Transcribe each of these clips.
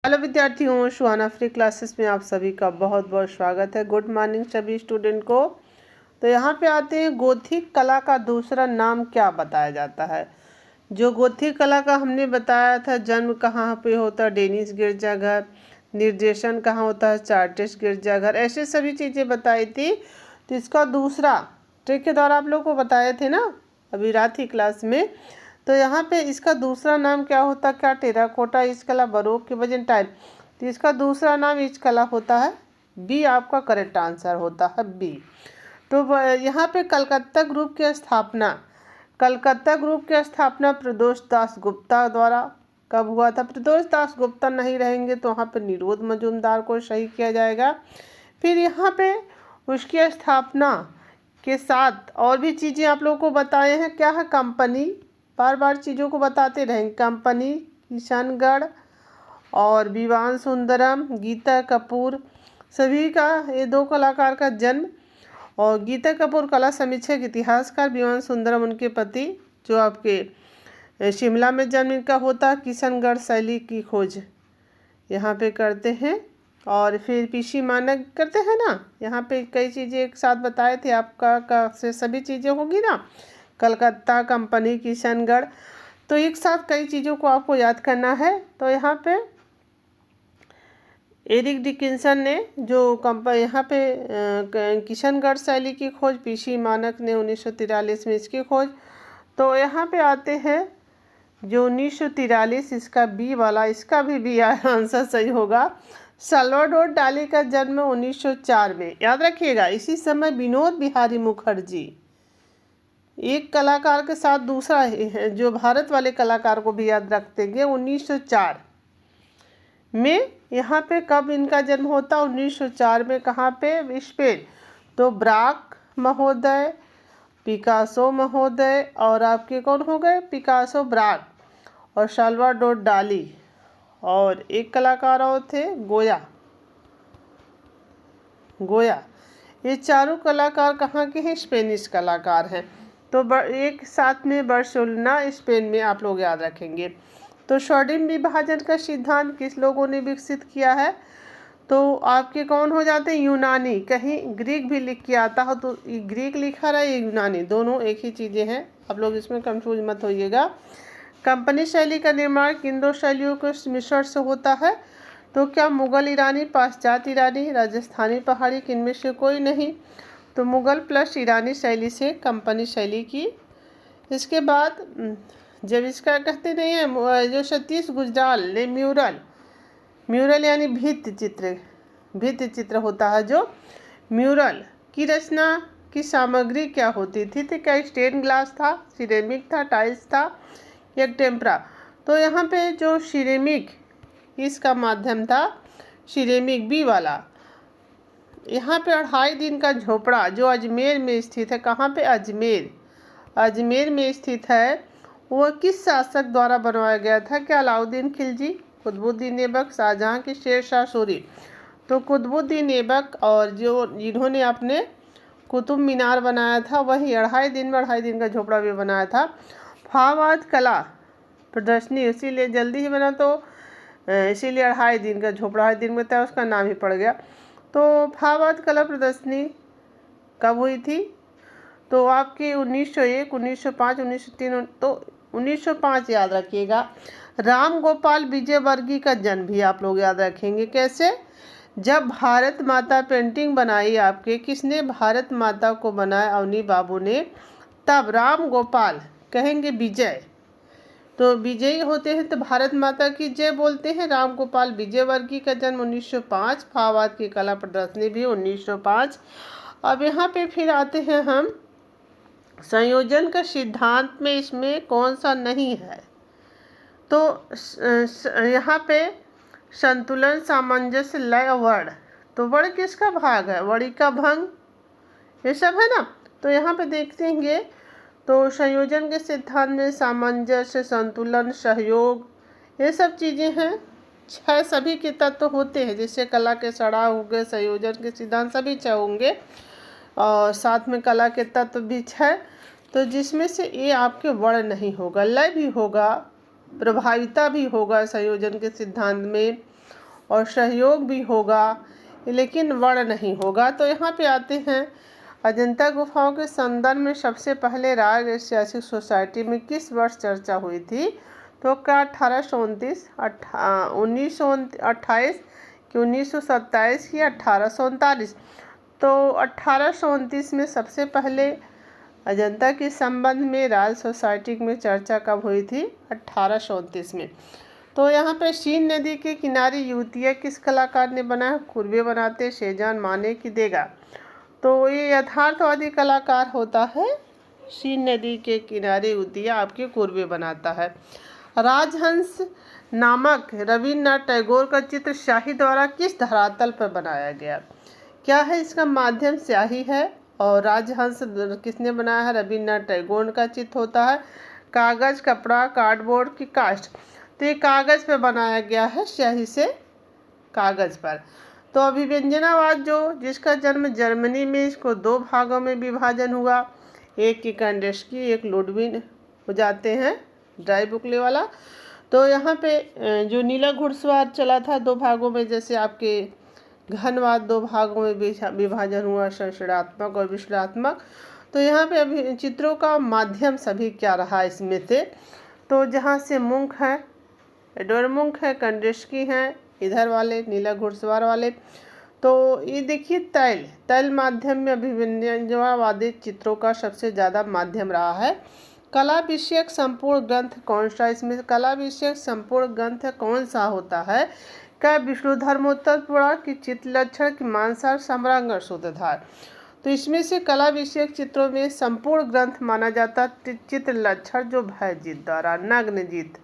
Hello विद्यार्थियों, सुहाना free classes में आप सभी का बहुत बहुत स्वागत है। गुड मॉर्निंग सभी स्टूडेंट को। तो यहाँ पे आते हैं, गोथिक कला का दूसरा नाम क्या बताया जाता है। जो गोथिक कला का हमने बताया था, जन्म कहाँ पे होता है, डेनिश गिरजाघर, निर्देशन कहाँ होता है, चार्टिस्ट गिरजाघर, ऐसे सभी चीज़ें बताई थी। तो इसका दूसरा ट्रिक के द्वारा आप लोग को बताए थे ना अभी रात की क्लास में। तो यहाँ पे इसका दूसरा नाम क्या होता, क्या टेराकोटा इच कला, बरोक के वजन टाइल। तो इसका दूसरा नाम इच कला होता है। बी आपका करेक्ट आंसर होता है, बी। तो यहाँ पे कलकत्ता ग्रुप की स्थापना, कलकत्ता ग्रुप की स्थापना प्रदोष दास गुप्ता द्वारा कब हुआ था। प्रदोष दास गुप्ता नहीं रहेंगे तो वहाँ पे निरोध मजूमदार को सही किया जाएगा। फिर यहाँ पे उसकी स्थापना के साथ और भी चीज़ें आप लोगों को बताए हैं। क्या है, कंपनी, बार बार चीज़ों को बताते रहेंगे। कंपनी, किशनगढ़ और विवान सुंदरम, गीता कपूर, सभी का ये दो कलाकार का जन्म। और गीता कपूर कला समीक्षक इतिहासकार, विवान सुंदरम उनके पति, जो आपके शिमला में जन्म इनका होता। किशनगढ़ शैली की खोज यहाँ पे करते हैं। और फिर पीसी मानक करते हैं ना। यहाँ पे कई चीज़ें एक साथ बताए थे आपका से सभी चीज़ें होगी ना, कलकत्ता, कंपनी, किशनगढ़। तो एक साथ कई चीज़ों को आपको याद करना है। तो यहाँ पे एरिक डिकिंसन ने जो यहाँ पे किशनगढ़ शैली की खोज, पीसी मानक ने 1943 में इसकी खोज। तो यहाँ पे आते हैं जो 1943, इसका बी वाला, इसका भी बी आंसर सही होगा। साल्वाडोर डाली का जन्म 1904 में, याद रखिएगा। इसी समय विनोद बिहारी मुखर्जी, एक कलाकार के साथ दूसरा है जो भारत वाले कलाकार को भी याद रखते हैं, 1904 में। यहाँ पे कब इनका जन्म होता, 1904 में। कहाँ पे, स्पेन। तो ब्राक महोदय, पिकासो महोदय, और आपके कौन हो गए, पिकासो, ब्राक और साल्वाडोर डाली, और एक कलाकार और थे, गोया। ये चारों कलाकार कहाँ के हैं, स्पेनिश कलाकार हैं। तो एक साथ में बार्सिलोना, स्पेन में आप लोग याद रखेंगे। तो स्वर्णिम विभाजन का सिद्धांत किस लोगों ने विकसित किया है। तो आपके कौन हो जाते हैं, यूनानी। कहीं ग्रीक भी लिख के आता हो तो ग्रीक लिखा रहा है, यूनानी, दोनों एक ही चीज़ें हैं। आप लोग इसमें कंफ्यूज मत होइएगा। कंपनी शैली का निर्माण किन दो शैलियों के मिश्रण से होता है। तो क्या मुगल ईरानी, पाश्चात्य ईरानी, राजस्थानी पहाड़ी, किनमें से कोई नहीं। तो मुगल प्लस ईरानी शैली से कंपनी शैली की। इसके बाद जब इसका कहते नहीं है, जो सतीश गुजराल ने म्यूरल यानी भित्ति चित्र होता है, जो म्यूरल की रचना की सामग्री क्या होती थी। तो क्या स्टेन ग्लास था, सिरेमिक था, टाइल्स था, या टेम्परा। तो यहाँ पे जो सिरेमिक इसका माध्यम था, सिरेमिक बी वाला। यहाँ पे 2.5 दिन का झोपड़ा जो अजमेर में स्थित है, कहाँ पे, अजमेर में स्थित है, वह किस शासक द्वारा बनवाया गया था। क्या अलाउद्दीन खिलजी, कुतुबुद्दीन ऐबक, शाहजहाँ की शेरशाह सूरी। तो कुतुबुद्दीन ऐबक, और जो जिन्होंने अपने कुतुब मीनार बनाया था, वही 2.5 दिन का झोपड़ा भी बनाया था। फहाद कला प्रदर्शनी इसीलिए जल्दी ही बना, तो इसीलिए 2.5 दिन का झोपड़ा 2.5 दिन में था, उसका नाम ही पड़ गया। तो फहाद कला प्रदर्शनी कब हुई थी। तो आपकी 1901, 1905, 1903। तो 1905 याद रखिएगा। राम गोपाल विजयवर्गीय का जन्म भी आप लोग याद रखेंगे। कैसे, जब भारत माता पेंटिंग बनाई आपके, किसने भारत माता को बनाया, अवनी बाबू ने, तब राम गोपाल कहेंगे विजय। तो विजयी होते हैं तो भारत माता की जय बोलते हैं। राम गोपाल विजयवर्गीय का जन्म 1905, फहाद की कला प्रदर्शनी भी 1905। अब यहाँ पे फिर आते हैं हम, संयोजन का सिद्धांत में इसमें कौन सा नहीं है। तो यहाँ पे संतुलन, सामंजस्य, लय, वर्ण। तो वर्ण किसका भाग है, वर्ण का भंग, ये सब है ना। तो यहाँ पे देखेंगे तो संयोजन के सिद्धांत में सामंजस्य, संतुलन, सहयोग, ये सब चीज़ें हैं। 6 सभी के तत्व होते हैं, जैसे कला के सड़ा हो गए, संयोजन के सिद्धांत सभी 6 होंगे, और साथ में कला के तत्व भी 6। तो जिसमें से ये आपके वर्ण नहीं होगा, लय भी होगा, प्रभाविता भी होगा संयोजन के सिद्धांत में, और सहयोग भी होगा, लेकिन वर्ण नहीं होगा। तो यहाँ पे आते हैं, अजंता गुफाओं के संदर्भ में सबसे पहले राज्य ऐतिहासिक सोसाइटी में किस वर्ष चर्चा हुई थी? तो क्या 1829, 1928 कि 1927 की 1839? तो 1829 में सबसे पहले अजंता के संबंध में राज सोसाइटी में चर्चा कब हुई थी? 1829 में। तो यहाँ पे शीन नदी के किनारे युतिया किस कलाकार ने बनाया? कुर्बे बनाते शेजान माने की देगा। तो ये यथार्थवादी कलाकार होता है, शीन नदी के किनारे युतिया आपके कुर्बे बनाता है। राजहंस नामक रविन्द्रनाथ टैगोर का चित्र शाही द्वारा किस धरातल पर बनाया गया? क्या है इसका माध्यम? स्याही है। और राजहंस किसने बनाया है? रविन्द्रनाथ टैगोर का चित्र होता है। कागज, कपड़ा, कार्डबोर्ड की कास्ट? तो ये कागज पर बनाया गया है, स्याही से कागज पर। तो अभिव्यंजनावाद जिसका जन्म जर्मनी में, इसको दो भागों में विभाजन हुआ, एक की कंडेस्की, एक लुडविन हो जाते हैं, ड्राई बुकले वाला। तो यहाँ पे जो नीला घुड़सवार चला था दो भागों में, जैसे आपके घनवाद दो भागों में विभाजन हुआ, संरचनात्मक और विश्लेषणात्मक। तो यहाँ पे अभी चित्रों का माध्यम सभी क्या रहा इसमें से? तो जहाँ से मुंक है, एडवर्ड मुंक है, कंडेस्की हैं, इधर वाले नीला घुड़सवार वाले। तो ये देखिए तैल माध्यम में अभिव्यंजनावादी चित्रों का सबसे ज़्यादा माध्यम रहा है। कला विषयक संपूर्ण ग्रंथ कौन सा? इसमें कला विषयक संपूर्ण ग्रंथ कौन सा होता है? क्या विष्णुधर्मोत्तर पुराण की चित्रलक्षण की मानसार सम्रांगण सूत्रधार? तो इसमें से कला विषयक चित्रों में संपूर्ण ग्रंथ माना जाता चित्रलक्षण, जो भयजीत द्वारा, नग्नजीत,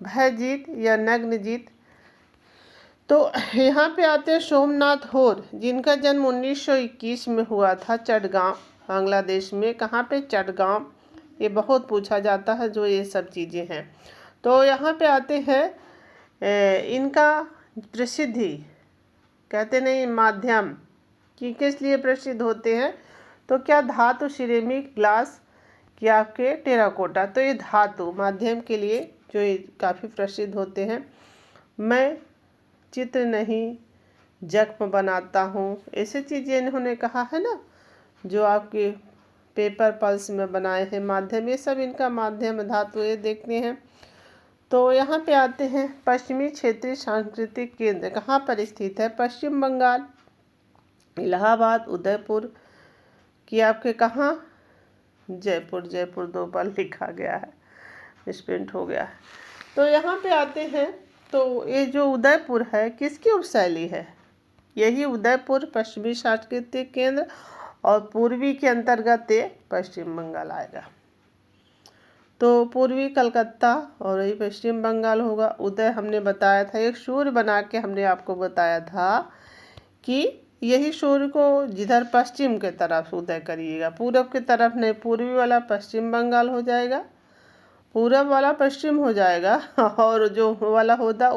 भयजीत या नग्नजीत। तो यहाँ पे आते हैं सोमनाथ होर, जिनका जन्म 1921 में हुआ था चटगांव, बांग्लादेश में। कहाँ पे? चटगांव। ये बहुत पूछा जाता है जो ये सब चीज़ें हैं। तो यहाँ पे आते हैं, इनका प्रसिद्धि कहते नहीं माध्यम कि किस लिए प्रसिद्ध होते हैं? तो क्या धातु, सिरेमिक, ग्लास कि आपके टेराकोटा? तो ये धातु माध्यम के लिए जो ये काफ़ी प्रसिद्ध होते हैं। मैं चित्र नहीं जख्म बनाता हूँ, ऐसी चीज़ें इन्होंने कहा है ना, जो आपके पेपर पल्स में बनाए हैं माध्यम, ये सब इनका माध्यम धातु ये देखते हैं। तो यहाँ पे आते हैं, पश्चिमी क्षेत्रीय सांस्कृतिक केंद्र कहाँ पर स्थित है? पश्चिम बंगाल, इलाहाबाद, उदयपुर कि आपके कहाँ? जयपुर। जयपुर दो बार लिखा गया है, मिसप्रिंट हो गया है। तो यहाँ पे आते हैं, तो ये जो उदयपुर है किसकी उपशैली है? यही उदयपुर पश्चिमी सांस्कृतिक केंद्र, और पूर्वी के अंतर्गत ये पश्चिम बंगाल आएगा। तो पूर्वी कलकत्ता और यही पश्चिम बंगाल होगा। उदय हमने बताया था, एक सूर्य बना के हमने आपको बताया था कि यही सूर्य को जिधर पश्चिम के तरफ उदय करिएगा, पूरब की तरफ नहीं, पूर्वी वाला पश्चिम बंगाल हो जाएगा, पूरब वाला पश्चिम हो जाएगा, और जो वाला होता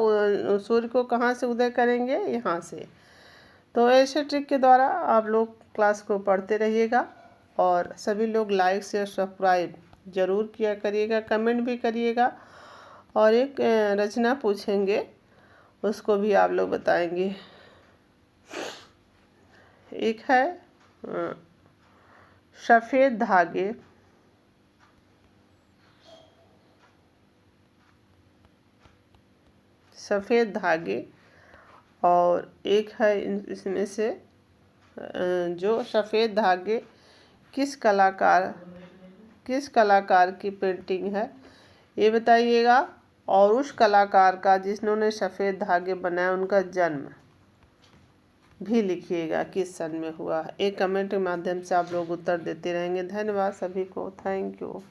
सूर्य को कहाँ से उदय करेंगे? यहाँ से। तो ऐसे ट्रिक के द्वारा आप लोग क्लास को पढ़ते रहिएगा, और सभी लोग लाइक शेयर सब्सक्राइब ज़रूर किया करिएगा, कमेंट भी करिएगा, और एक रचना पूछेंगे उसको भी आप लोग बताएंगे। एक है सफ़ेद धागे, सफ़ेद धागे, और एक है इसमें से जो सफ़ेद धागे किस कलाकार की पेंटिंग है ये बताइएगा, और उस कलाकार का जिन्होंने सफ़ेद धागे बनाया उनका जन्म भी लिखिएगा किस सन में हुआ है। एक कमेंट के माध्यम से आप लोग उत्तर देते रहेंगे। धन्यवाद सभी को, थैंक यू।